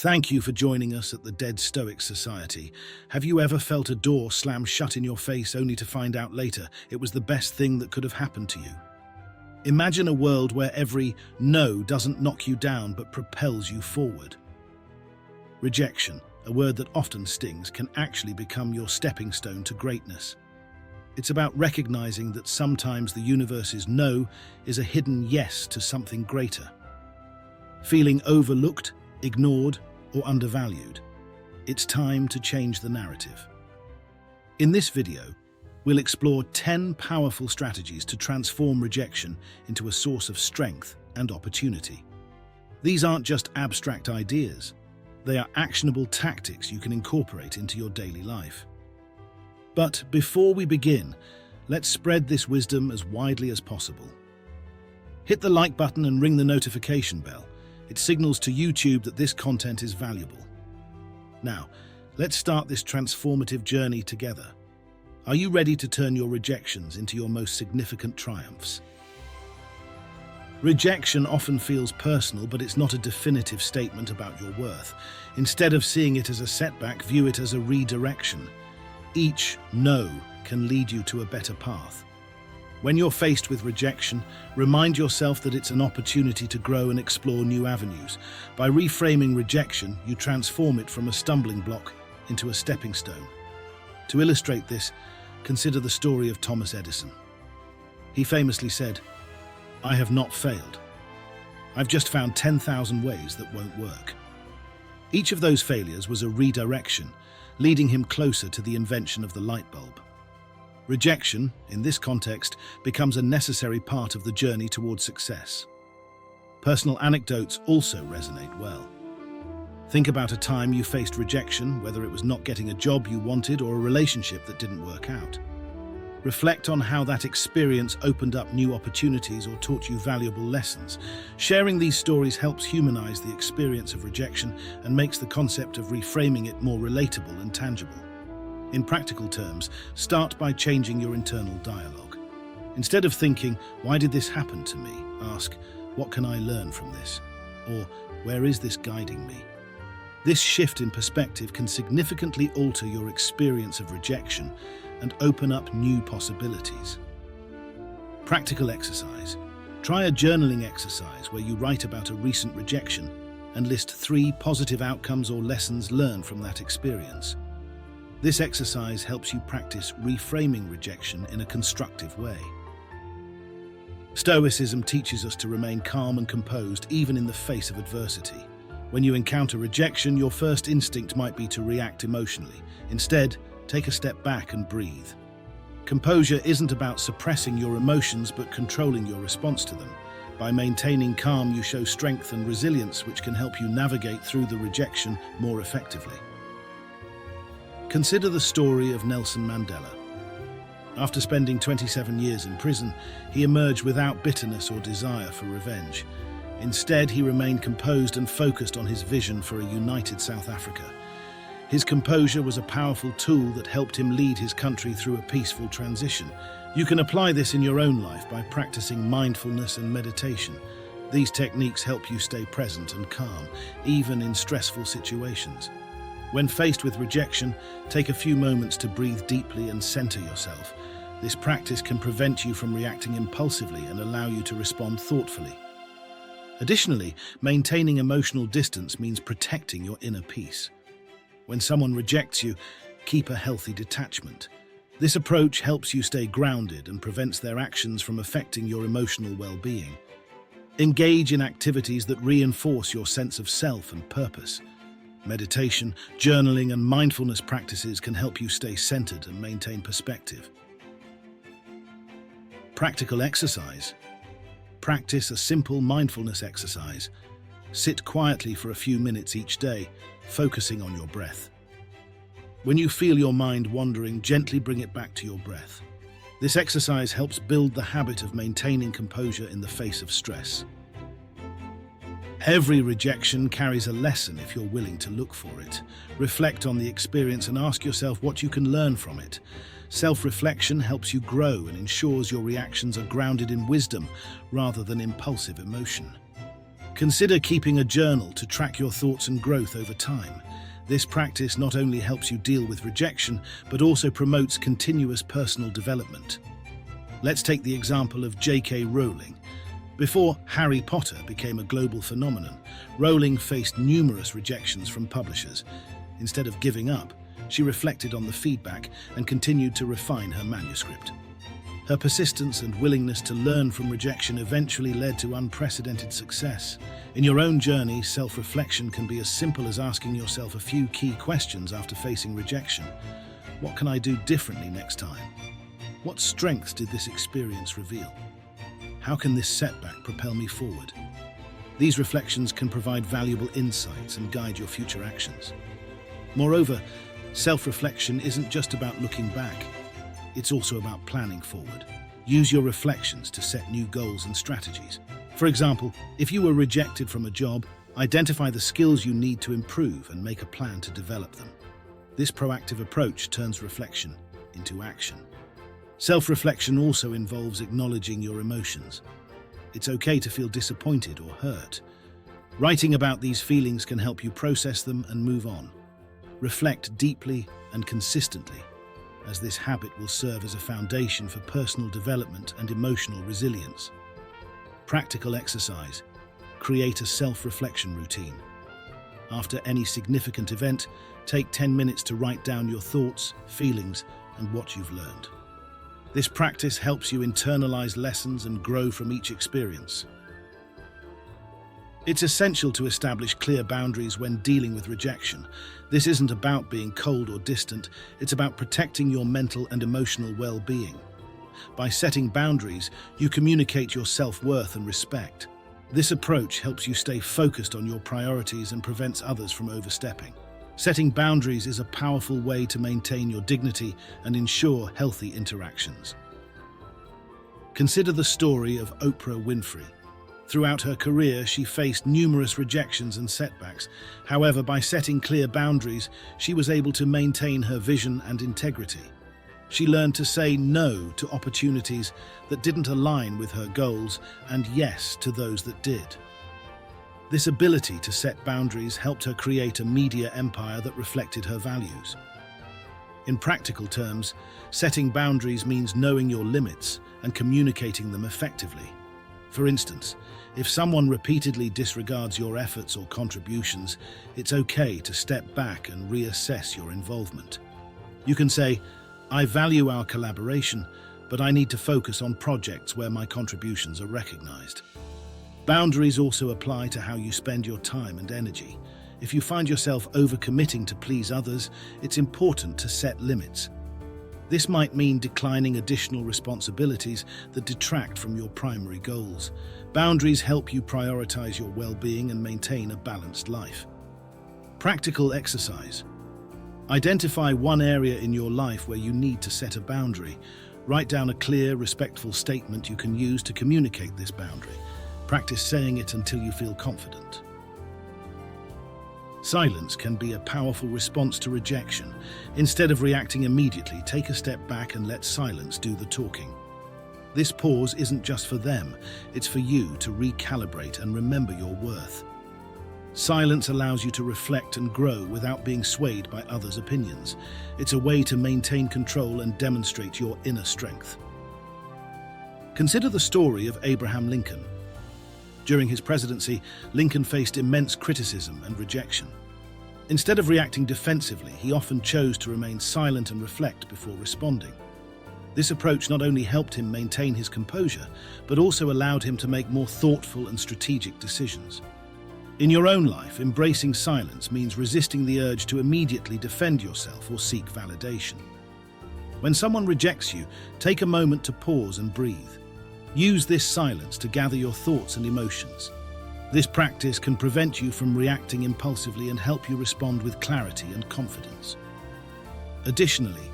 Thank you for joining us at the Dead Stoic Society. Have you ever felt a door slam shut in your face only to find out later it was the best thing that could have happened to you? Imagine a world where every no doesn't knock you down but propels you forward. Rejection, a word that often stings, can actually become your stepping stone to greatness. It's about recognizing that sometimes the universe's no is a hidden yes to something greater. Feeling overlooked, ignored, or undervalued, it's time to change the narrative. In this video, we'll explore 10 powerful strategies to transform rejection into a source of strength and opportunity. These aren't just abstract ideas, they are actionable tactics you can incorporate into your daily life. But before we begin, let's spread this wisdom as widely as possible. Hit the like button and ring the notification bell. It signals to YouTube that this content is valuable. Now, let's start this transformative journey together. Are you ready to turn your rejections into your most significant triumphs? Rejection often feels personal, but it's not a definitive statement about your worth. Instead of seeing it as a setback, view it as a redirection. Each no can lead you to a better path. When you're faced with rejection, remind yourself that it's an opportunity to grow and explore new avenues. By reframing rejection, you transform it from a stumbling block into a stepping stone. To illustrate this, consider the story of Thomas Edison. He famously said, "I have not failed. I've just found 10,000 ways that won't work." Each of those failures was a redirection, leading him closer to the invention of the light bulb. Rejection, in this context, becomes a necessary part of the journey towards success. Personal anecdotes also resonate well. Think about a time you faced rejection, whether it was not getting a job you wanted or a relationship that didn't work out. Reflect on how that experience opened up new opportunities or taught you valuable lessons. Sharing these stories helps humanize the experience of rejection and makes the concept of reframing it more relatable and tangible. In practical terms, start by changing your internal dialogue. Instead of thinking, "Why did this happen to me?" ask, "What can I learn from this?" Or, "Where is this guiding me?" This shift in perspective can significantly alter your experience of rejection and open up new possibilities. Practical exercise. Try a journaling exercise where you write about a recent rejection and list 3 positive outcomes or lessons learned from that experience. This exercise helps you practice reframing rejection in a constructive way. Stoicism teaches us to remain calm and composed even in the face of adversity. When you encounter rejection, your first instinct might be to react emotionally. Instead, take a step back and breathe. Composure isn't about suppressing your emotions but controlling your response to them. By maintaining calm, you show strength and resilience, which can help you navigate through the rejection more effectively. Consider the story of Nelson Mandela. After spending 27 years in prison, he emerged without bitterness or desire for revenge. Instead, he remained composed and focused on his vision for a united South Africa. His composure was a powerful tool that helped him lead his country through a peaceful transition. You can apply this in your own life by practicing mindfulness and meditation. These techniques help you stay present and calm, even in stressful situations. When faced with rejection, take a few moments to breathe deeply and center yourself. This practice can prevent you from reacting impulsively and allow you to respond thoughtfully. Additionally, maintaining emotional distance means protecting your inner peace. When someone rejects you, keep a healthy detachment. This approach helps you stay grounded and prevents their actions from affecting your emotional well-being. Engage in activities that reinforce your sense of self and purpose. Meditation, journaling, and mindfulness practices can help you stay centered and maintain perspective. Practical exercise. Practice a simple mindfulness exercise. Sit quietly for a few minutes each day, focusing on your breath. When you feel your mind wandering, gently bring it back to your breath. This exercise helps build the habit of maintaining composure in the face of stress. Every rejection carries a lesson if you're willing to look for it. Reflect on the experience and ask yourself what you can learn from it. Self-reflection helps you grow and ensures your reactions are grounded in wisdom rather than impulsive emotion. Consider keeping a journal to track your thoughts and growth over time. This practice not only helps you deal with rejection, but also promotes continuous personal development. Let's take the example of J.K. Rowling. Before Harry Potter became a global phenomenon, Rowling faced numerous rejections from publishers. Instead of giving up, she reflected on the feedback and continued to refine her manuscript. Her persistence and willingness to learn from rejection eventually led to unprecedented success. In your own journey, self-reflection can be as simple as asking yourself a few key questions after facing rejection. What can I do differently next time? What strengths did this experience reveal? How can this setback propel me forward? These reflections can provide valuable insights and guide your future actions. Moreover, self-reflection isn't just about looking back. It's also about planning forward. Use your reflections to set new goals and strategies. For example, if you were rejected from a job, identify the skills you need to improve and make a plan to develop them. This proactive approach turns reflection into action. Self-reflection also involves acknowledging your emotions. It's okay to feel disappointed or hurt. Writing about these feelings can help you process them and move on. Reflect deeply and consistently, as this habit will serve as a foundation for personal development and emotional resilience. Practical exercise. Create a self-reflection routine. After any significant event, take 10 minutes to write down your thoughts, feelings, and what you've learned. This practice helps you internalize lessons and grow from each experience. It's essential to establish clear boundaries when dealing with rejection. This isn't about being cold or distant, it's about protecting your mental and emotional well-being. By setting boundaries, you communicate your self-worth and respect. This approach helps you stay focused on your priorities and prevents others from overstepping. Setting boundaries is a powerful way to maintain your dignity and ensure healthy interactions. Consider the story of Oprah Winfrey. Throughout her career, she faced numerous rejections and setbacks. However, by setting clear boundaries, she was able to maintain her vision and integrity. She learned to say no to opportunities that didn't align with her goals and yes to those that did. This ability to set boundaries helped her create a media empire that reflected her values. In practical terms, setting boundaries means knowing your limits and communicating them effectively. For instance, if someone repeatedly disregards your efforts or contributions, it's okay to step back and reassess your involvement. You can say, "I value our collaboration, but I need to focus on projects where my contributions are recognized." Boundaries also apply to how you spend your time and energy. If you find yourself overcommitting to please others, it's important to set limits. This might mean declining additional responsibilities that detract from your primary goals. Boundaries help you prioritize your well-being and maintain a balanced life. Practical exercise. Identify one area in your life where you need to set a boundary. Write down a clear, respectful statement you can use to communicate this boundary. Practice saying it until you feel confident. Silence can be a powerful response to rejection. Instead of reacting immediately, take a step back and let silence do the talking. This pause isn't just for them, it's for you to recalibrate and remember your worth. Silence allows you to reflect and grow without being swayed by others' opinions. It's a way to maintain control and demonstrate your inner strength. Consider the story of Abraham Lincoln. During his presidency, Lincoln faced immense criticism and rejection. Instead of reacting defensively, he often chose to remain silent and reflect before responding. This approach not only helped him maintain his composure, but also allowed him to make more thoughtful and strategic decisions. In your own life, embracing silence means resisting the urge to immediately defend yourself or seek validation. When someone rejects you, take a moment to pause and breathe. Use this silence to gather your thoughts and emotions. This practice can prevent you from reacting impulsively and help you respond with clarity and confidence. Additionally,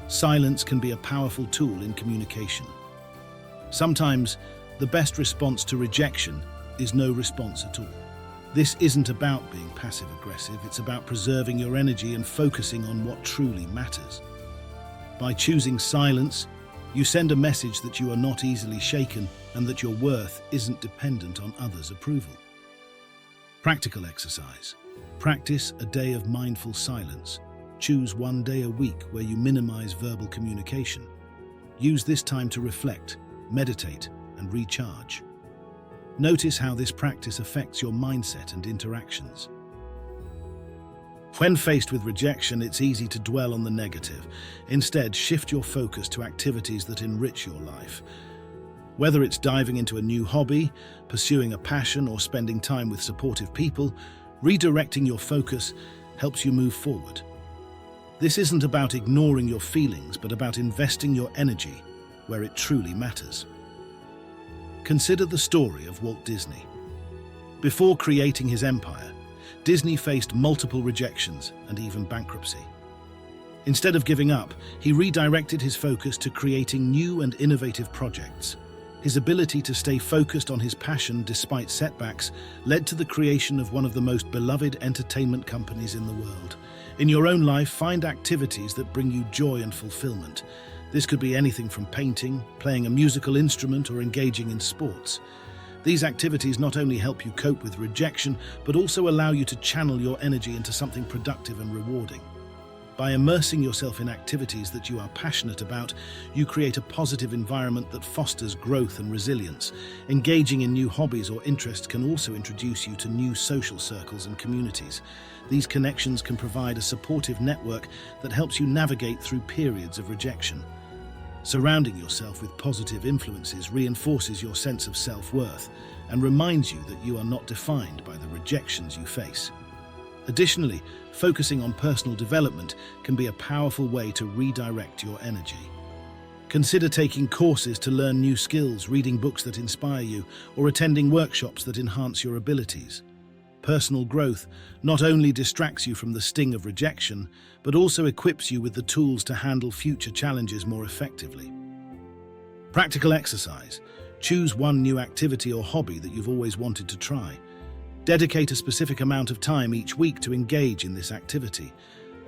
silence can be a powerful tool in communication. Sometimes, the best response to rejection is no response at all. This isn't about being passive-aggressive, it's about preserving your energy and focusing on what truly matters. By choosing silence, you send a message that you are not easily shaken and that your worth isn't dependent on others' approval. Practical exercise. Practice a day of mindful silence. Choose one day a week where you minimize verbal communication. Use this time to reflect, meditate, and recharge. Notice how this practice affects your mindset and interactions. When faced with rejection, it's easy to dwell on the negative. Instead, shift your focus to activities that enrich your life. Whether it's diving into a new hobby, pursuing a passion, or spending time with supportive people, redirecting your focus helps you move forward. This isn't about ignoring your feelings, but about investing your energy where it truly matters. Consider the story of Walt Disney. Before creating his empire, Disney faced multiple rejections and even bankruptcy. Instead of giving up, he redirected his focus to creating new and innovative projects. His ability to stay focused on his passion despite setbacks led to the creation of one of the most beloved entertainment companies in the world. In your own life, find activities that bring you joy and fulfillment. This could be anything from painting, playing a musical instrument, or engaging in sports. These activities not only help you cope with rejection, but also allow you to channel your energy into something productive and rewarding. By immersing yourself in activities that you are passionate about, you create a positive environment that fosters growth and resilience. Engaging in new hobbies or interests can also introduce you to new social circles and communities. These connections can provide a supportive network that helps you navigate through periods of rejection. Surrounding yourself with positive influences reinforces your sense of self-worth and reminds you that you are not defined by the rejections you face. Additionally, focusing on personal development can be a powerful way to redirect your energy. Consider taking courses to learn new skills, reading books that inspire you, or attending workshops that enhance your abilities. Personal growth not only distracts you from the sting of rejection, but also equips you with the tools to handle future challenges more effectively. Practical exercise. Choose one new activity or hobby that you've always wanted to try. Dedicate a specific amount of time each week to engage in this activity.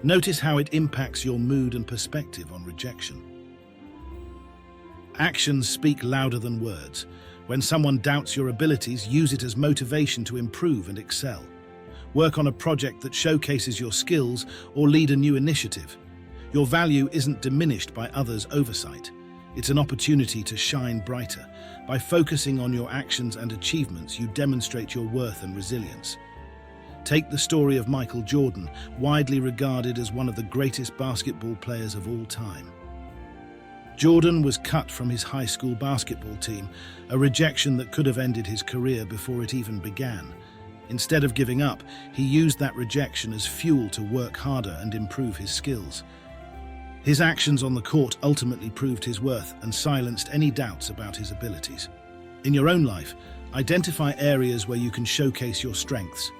Notice how it impacts your mood and perspective on rejection. Actions speak louder than words. When someone doubts your abilities, use it as motivation to improve and excel. Work on a project that showcases your skills or lead a new initiative. Your value isn't diminished by others' oversight. It's an opportunity to shine brighter. By focusing on your actions and achievements, you demonstrate your worth and resilience. Take the story of Michael Jordan, widely regarded as one of the greatest basketball players of all time. Jordan was cut from his high school basketball team, a rejection that could have ended his career before it even began. Instead of giving up, he used that rejection as fuel to work harder and improve his skills. His actions on the court ultimately proved his worth and silenced any doubts about his abilities. In your own life, identify areas where you can showcase your strengths.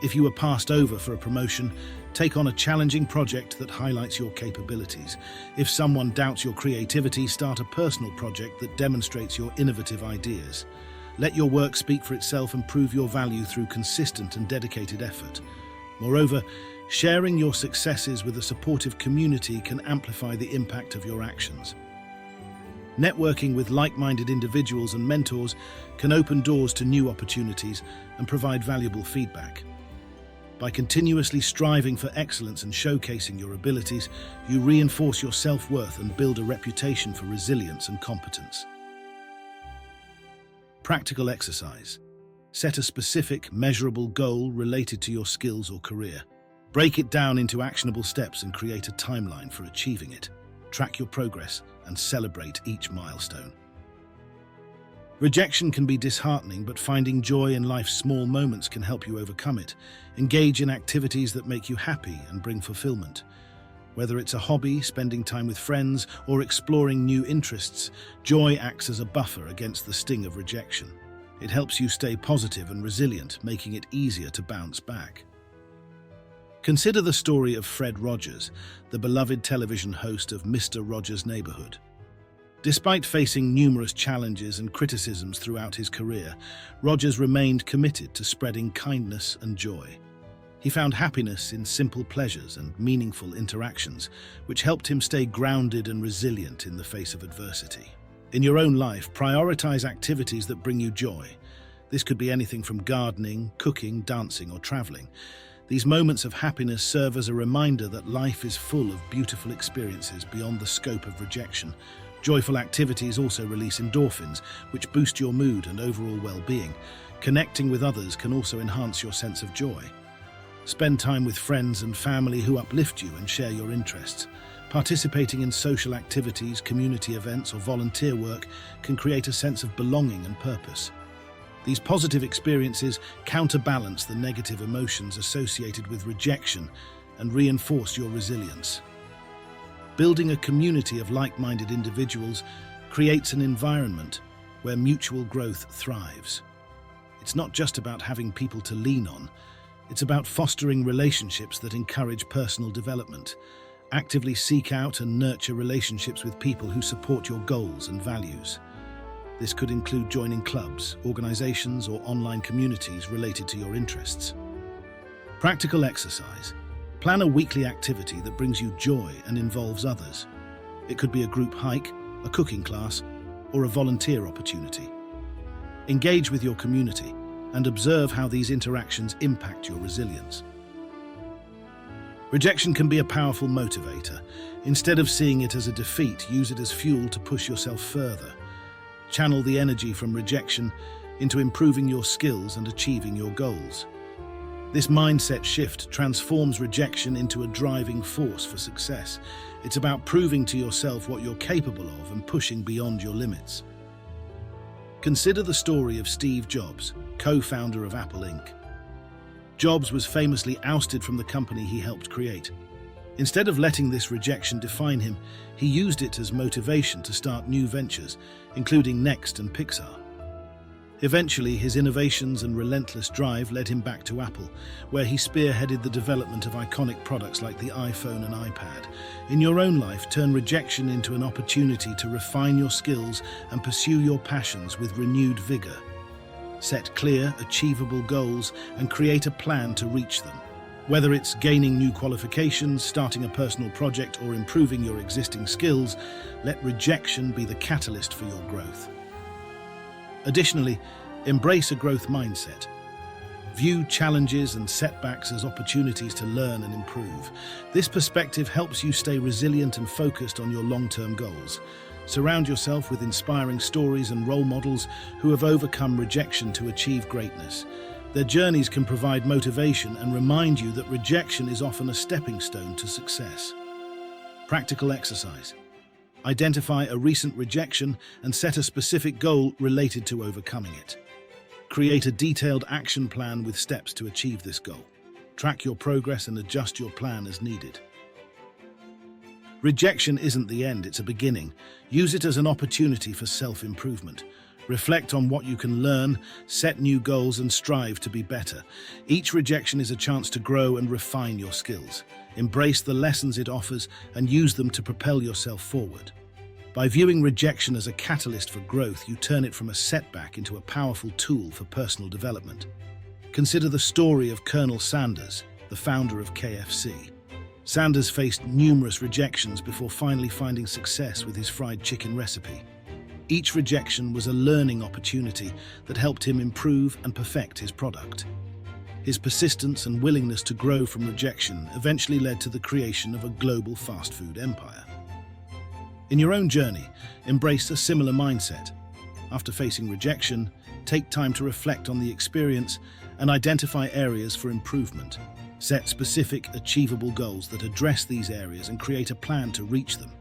If you were passed over for a promotion, take on a challenging project that highlights your capabilities. If someone doubts your creativity, start a personal project that demonstrates your innovative ideas. Let your work speak for itself and prove your value through consistent and dedicated effort. Moreover, sharing your successes with a supportive community can amplify the impact of your actions. Networking with like-minded individuals and mentors can open doors to new opportunities and provide valuable feedback. By continuously striving for excellence and showcasing your abilities, you reinforce your self-worth and build a reputation for resilience and competence. Practical exercise. Set a specific, measurable goal related to your skills or career. Break it down into actionable steps and create a timeline for achieving it. Track your progress and celebrate each milestone. Rejection can be disheartening, but finding joy in life's small moments can help you overcome it. Engage in activities that make you happy and bring fulfillment. Whether it's a hobby, spending time with friends, or exploring new interests, joy acts as a buffer against the sting of rejection. It helps you stay positive and resilient, making it easier to bounce back. Consider the story of Fred Rogers, the beloved television host of Mr. Rogers' Neighborhood. Despite facing numerous challenges and criticisms throughout his career, Rogers remained committed to spreading kindness and joy. He found happiness in simple pleasures and meaningful interactions, which helped him stay grounded and resilient in the face of adversity. In your own life, prioritize activities that bring you joy. This could be anything from gardening, cooking, dancing, or traveling. These moments of happiness serve as a reminder that life is full of beautiful experiences beyond the scope of rejection. Joyful activities also release endorphins, which boost your mood and overall well-being. Connecting with others can also enhance your sense of joy. Spend time with friends and family who uplift you and share your interests. Participating in social activities, community events, or volunteer work can create a sense of belonging and purpose. These positive experiences counterbalance the negative emotions associated with rejection and reinforce your resilience. Building a community of like-minded individuals creates an environment where mutual growth thrives. It's not just about having people to lean on, it's about fostering relationships that encourage personal development. Actively seek out and nurture relationships with people who support your goals and values. This could include joining clubs, organizations, or online communities related to your interests. Practical exercise. Plan a weekly activity that brings you joy and involves others. It could be a group hike, a cooking class, or a volunteer opportunity. Engage with your community and observe how these interactions impact your resilience. Rejection can be a powerful motivator. Instead of seeing it as a defeat, use it as fuel to push yourself further. Channel the energy from rejection into improving your skills and achieving your goals. This mindset shift transforms rejection into a driving force for success. It's about proving to yourself what you're capable of and pushing beyond your limits. Consider the story of Steve Jobs, co-founder of Apple Inc. Jobs was famously ousted from the company he helped create. Instead of letting this rejection define him, he used it as motivation to start new ventures, including Next and Pixar. Eventually, his innovations and relentless drive led him back to Apple, where he spearheaded the development of iconic products like the iPhone and iPad. In your own life, turn rejection into an opportunity to refine your skills and pursue your passions with renewed vigor. Set clear, achievable goals and create a plan to reach them. Whether it's gaining new qualifications, starting a personal project, or improving your existing skills, let rejection be the catalyst for your growth. Additionally, embrace a growth mindset. View challenges and setbacks as opportunities to learn and improve. This perspective helps you stay resilient and focused on your long-term goals. Surround yourself with inspiring stories and role models who have overcome rejection to achieve greatness. Their journeys can provide motivation and remind you that rejection is often a stepping stone to success. Practical exercise. Identify a recent rejection and set a specific goal related to overcoming it. Create a detailed action plan with steps to achieve this goal. Track your progress and adjust your plan as needed. Rejection isn't the end, it's a beginning. Use it as an opportunity for self-improvement. Reflect on what you can learn, set new goals, and strive to be better. Each rejection is a chance to grow and refine your skills. Embrace the lessons it offers and use them to propel yourself forward. By viewing rejection as a catalyst for growth, you turn it from a setback into a powerful tool for personal development. Consider the story of Colonel Sanders, the founder of KFC. Sanders faced numerous rejections before finally finding success with his fried chicken recipe. Each rejection was a learning opportunity that helped him improve and perfect his product. His persistence and willingness to grow from rejection eventually led to the creation of a global fast food empire. In your own journey, embrace a similar mindset. After facing rejection, take time to reflect on the experience and identify areas for improvement. Set specific, achievable goals that address these areas and create a plan to reach them.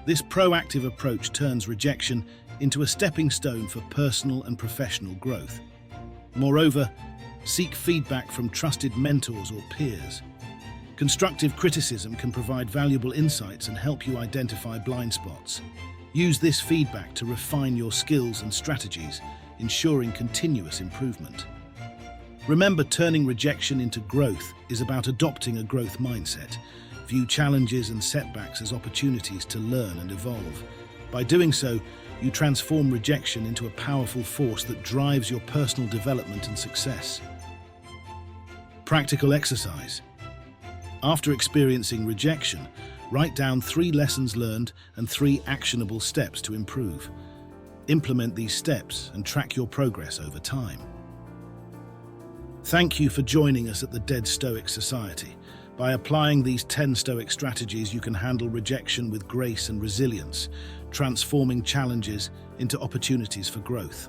This proactive approach turns rejection into a stepping stone for personal and professional growth. Moreover, seek feedback from trusted mentors or peers. Constructive criticism can provide valuable insights and help you identify blind spots. Use this feedback to refine your skills and strategies, ensuring continuous improvement. Remember, turning rejection into growth is about adopting a growth mindset. View challenges and setbacks as opportunities to learn and evolve. By doing so, you transform rejection into a powerful force that drives your personal development and success. Practical exercise. After experiencing rejection, write down 3 lessons learned and 3 actionable steps to improve. Implement these steps and track your progress over time. Thank you for joining us at the Dead Stoic Society. By applying these 10 Stoic strategies, you can handle rejection with grace and resilience, transforming challenges into opportunities for growth.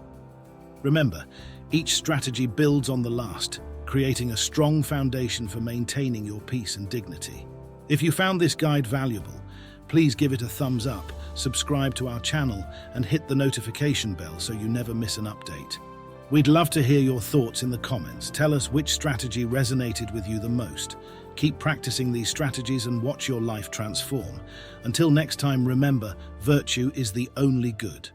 Remember, each strategy builds on the last, creating a strong foundation for maintaining your peace and dignity. If you found this guide valuable, please give it a thumbs up, subscribe to our channel, and hit the notification bell so you never miss an update. We'd love to hear your thoughts in the comments. Tell us which strategy resonated with you the most. Keep practicing these strategies and watch your life transform. Until next time, remember, virtue is the only good.